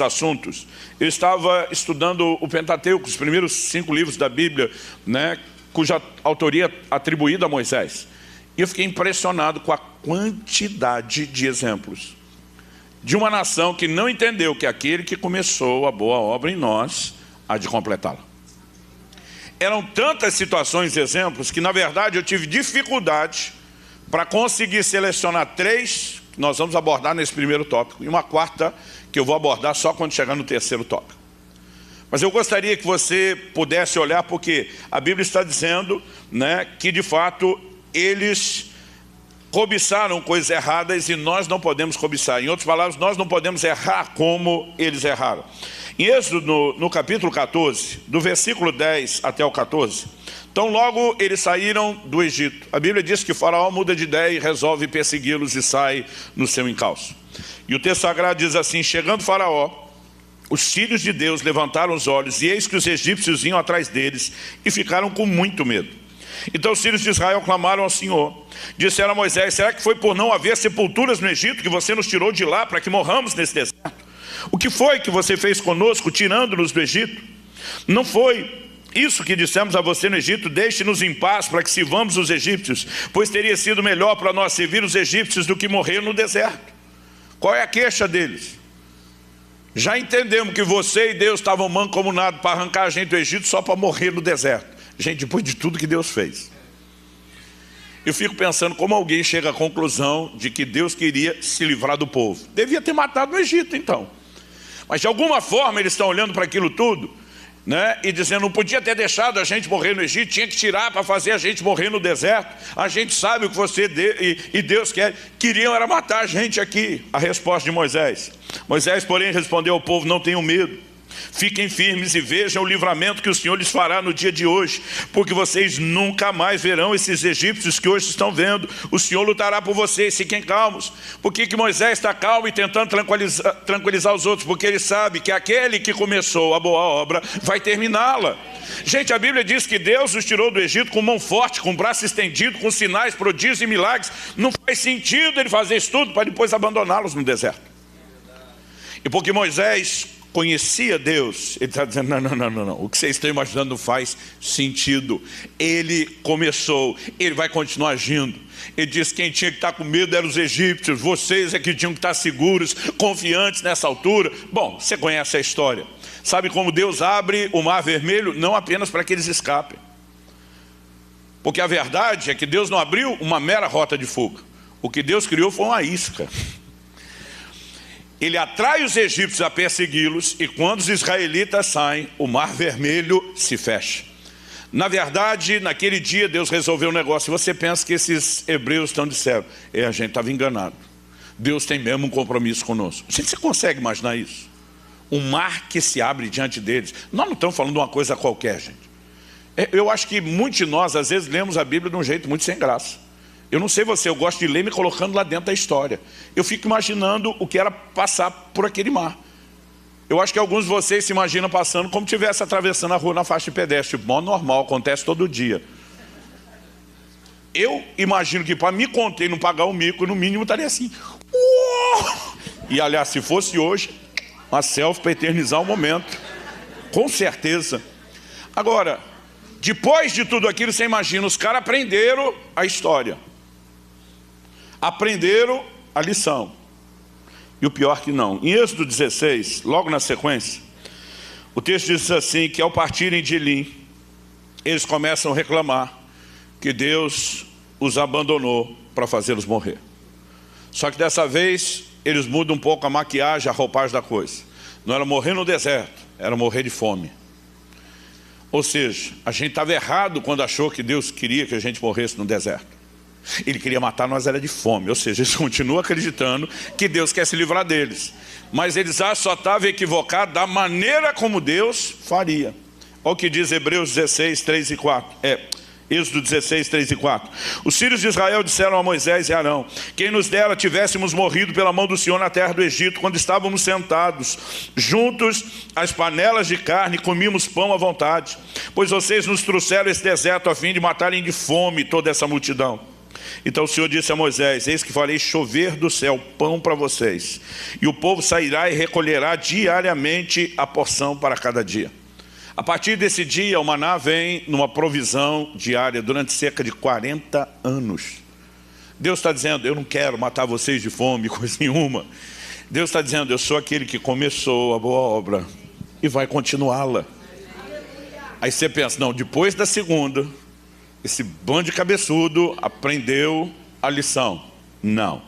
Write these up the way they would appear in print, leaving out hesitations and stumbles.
assuntos, eu estava estudando o Pentateuco, os primeiros 5 livros da Bíblia, né, cuja autoria atribuída a Moisés. E eu fiquei impressionado com a quantidade de exemplos de uma nação que não entendeu que aquele que começou a boa obra em nós há de completá-la. Eram tantas situações e exemplos que, na verdade, eu tive dificuldade para conseguir selecionar 3 que nós vamos abordar nesse primeiro tópico, e uma 4ª que eu vou abordar só quando chegar no terceiro tópico. Mas eu gostaria que você pudesse olhar, porque a Bíblia está dizendo, né, que de fato eles cobiçaram coisas erradas e nós não podemos cobiçar. Em outras palavras, nós não podemos errar como eles erraram. Em Êxodo, no capítulo 14, do versículo 10 até o 14, então logo eles saíram do Egito. A Bíblia diz que o faraó muda de ideia e resolve persegui-los e sai no seu encalço. E o texto sagrado diz assim: chegando o faraó, os filhos de Deus levantaram os olhos e eis que os egípcios vinham atrás deles e ficaram com muito medo. Então os filhos de Israel clamaram ao Senhor. Disseram a Moisés: será que foi por não haver sepulturas no Egito que você nos tirou de lá para que morramos nesse deserto? O que foi que você fez conosco, tirando-nos do Egito? Não foi isso que dissemos a você no Egito: deixe-nos em paz para que sirvamos os egípcios, pois teria sido melhor para nós servir os egípcios do que morrer no deserto. Qual é a queixa deles? Já entendemos que você e Deus estavam mancomunados para arrancar a gente do Egito só para morrer no deserto. Gente, depois de tudo que Deus fez. Eu fico pensando como alguém chega à conclusão de que Deus queria se livrar do povo. Devia ter matado no Egito então. Mas de alguma forma eles estão olhando para aquilo tudo, né, e dizendo: não podia ter deixado a gente morrer no Egito, tinha que tirar para fazer a gente morrer no deserto. A gente sabe o que você e Deus queriam era matar a gente aqui. A resposta de Moisés: Moisés, porém, respondeu ao povo: não tenham medo, fiquem firmes e vejam o livramento que o Senhor lhes fará no dia de hoje, porque vocês nunca mais verão esses egípcios que hoje estão vendo. O Senhor lutará por vocês, fiquem calmos. Por que Moisés está calmo e tentando tranquilizar os outros? Porque ele sabe que aquele que começou a boa obra vai terminá-la. Gente, a Bíblia diz que Deus os tirou do Egito com mão forte, com braço estendido, com sinais, prodígios e milagres. Não faz sentido ele fazer isso tudo para depois abandoná-los no deserto. E porque Moisés conhecia Deus, ele está dizendo: não, o que vocês estão imaginando não faz sentido. Ele começou, ele vai continuar agindo. Ele diz que quem tinha que estar com medo eram os egípcios, vocês é que tinham que estar seguros, confiantes nessa altura. Bom, você conhece a história. Sabe como Deus abre o mar vermelho? Não apenas para que eles escapem. Porque a verdade é que Deus não abriu uma mera rota de fuga. O que Deus criou foi uma isca. Ele atrai os egípcios a persegui-los, e quando os israelitas saem, o mar vermelho se fecha. Na verdade, naquele dia Deus resolveu um negócio. Você pensa que esses hebreus estão dizendo: a gente estava enganado, Deus tem mesmo um compromisso conosco. Gente, você consegue imaginar isso? Um mar que se abre diante deles. Nós não estamos falando de uma coisa qualquer, gente. Eu acho que muitos de nós às vezes lemos a Bíblia de um jeito muito sem graça. Eu não sei você, eu gosto de ler me colocando lá dentro da história. Eu fico imaginando o que era passar por aquele mar. Eu acho que alguns de vocês se imaginam passando como se estivesse atravessando a rua na faixa de pedestre. Bom, normal, acontece todo dia. Eu imagino que para me conter e não pagar o mico, no mínimo estaria assim. Uou! E aliás, se fosse hoje, uma selfie para eternizar o momento. Com certeza. Agora, depois de tudo aquilo, você imagina, os caras aprenderam a história. Aprenderam a lição. E o pior que não. Em Êxodo 16, logo na sequência, o texto diz assim, que ao partirem de Elim, eles começam a reclamar que Deus os abandonou para fazê-los morrer. Só que dessa vez, eles mudam um pouco a maquiagem, a roupagem da coisa. Não era morrer no deserto, era morrer de fome. Ou seja, a gente estava errado quando achou que Deus queria que a gente morresse no deserto. Ele queria matar nós, era de fome. Ou seja, eles continuam acreditando que Deus quer se livrar deles. Mas eles acham que só estavam equivocados da maneira como Deus faria. Olha o que diz Hebreus 16, 3 e 4. Êxodo 16, 3 e 4. Os filhos de Israel disseram a Moisés e Arão: quem nos dera tivéssemos morrido pela mão do Senhor na terra do Egito, quando estávamos sentados juntos às panelas de carne, comíamos pão à vontade. Pois vocês nos trouxeram esse deserto a fim de matarem de fome toda essa multidão. Então o Senhor disse a Moisés: eis que farei chover do céu pão para vocês, e o povo sairá e recolherá diariamente a porção para cada dia. A partir desse dia, o maná vem numa provisão diária durante cerca de 40 anos. Deus está dizendo: eu não quero matar vocês de fome, coisa nenhuma. Deus está dizendo: eu sou aquele que começou a boa obra e vai continuá-la. Aí você pensa: não, depois da segunda, esse bando de cabeçudo aprendeu a lição. Não.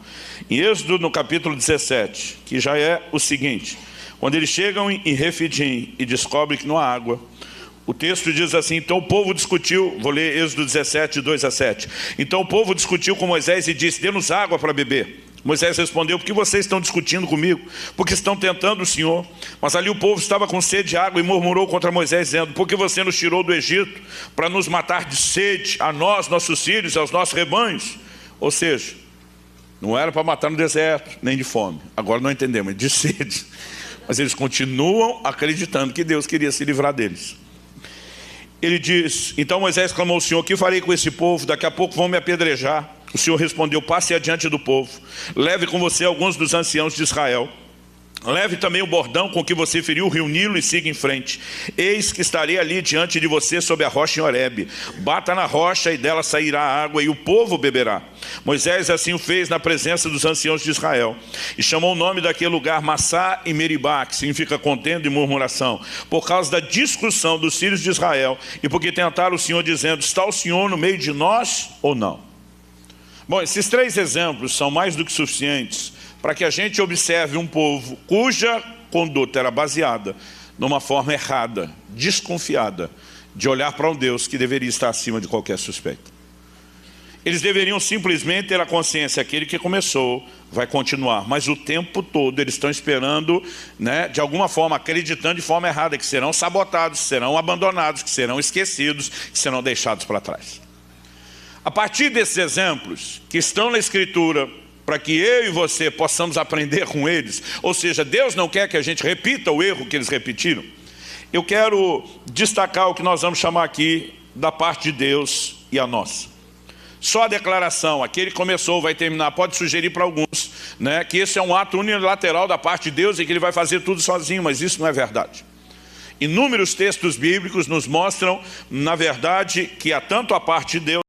Em Êxodo, no capítulo 17, que já é o seguinte: quando eles chegam em Refidim e descobrem que não há água, o texto diz assim: então o povo discutiu, vou ler Êxodo 17, 2-7. Então o povo discutiu com Moisés e disse: dê-nos água para beber. Moisés respondeu: por que vocês estão discutindo comigo? Porque estão tentando o Senhor. Mas ali o povo estava com sede de água e murmurou contra Moisés, dizendo: por que você nos tirou do Egito para nos matar de sede, a nós, nossos filhos, aos nossos rebanhos? Ou seja, não era para matar no deserto, nem de fome. Agora não entendemos, de sede. Mas eles continuam acreditando que Deus queria se livrar deles. Ele diz: então Moisés clamou ao Senhor: o que farei com esse povo? Daqui a pouco vão me apedrejar. O Senhor respondeu: passe adiante do povo, leve com você alguns dos anciãos de Israel, leve também o bordão com que você feriu o rio Nilo e siga em frente. Eis que estarei ali diante de você sob a rocha em Horebe. Bata na rocha e dela sairá água e o povo beberá. Moisés assim o fez na presença dos anciãos de Israel. E chamou o nome daquele lugar Massá e Meribá, que significa contenda e murmuração, por causa da discussão dos filhos de Israel, e porque tentaram o Senhor dizendo: está o Senhor no meio de nós ou não? Bom, esses três exemplos são mais do que suficientes para que a gente observe um povo cuja conduta era baseada numa forma errada, desconfiada, de olhar para um Deus que deveria estar acima de qualquer suspeita. Eles deveriam simplesmente ter a consciência: aquele que começou vai continuar, mas o tempo todo eles estão esperando, né, de alguma forma, acreditando de forma errada, que serão sabotados, que serão abandonados, que serão esquecidos, que serão deixados para trás. A partir desses exemplos que estão na Escritura, para que eu e você possamos aprender com eles, ou seja, Deus não quer que a gente repita o erro que eles repetiram, eu quero destacar o que nós vamos chamar aqui da parte de Deus e a nossa. Só a declaração: aquele que começou vai terminar, pode sugerir para alguns, né, que esse é um ato unilateral da parte de Deus e que ele vai fazer tudo sozinho, mas isso não é verdade. Inúmeros textos bíblicos nos mostram, na verdade, que há tanto a parte de Deus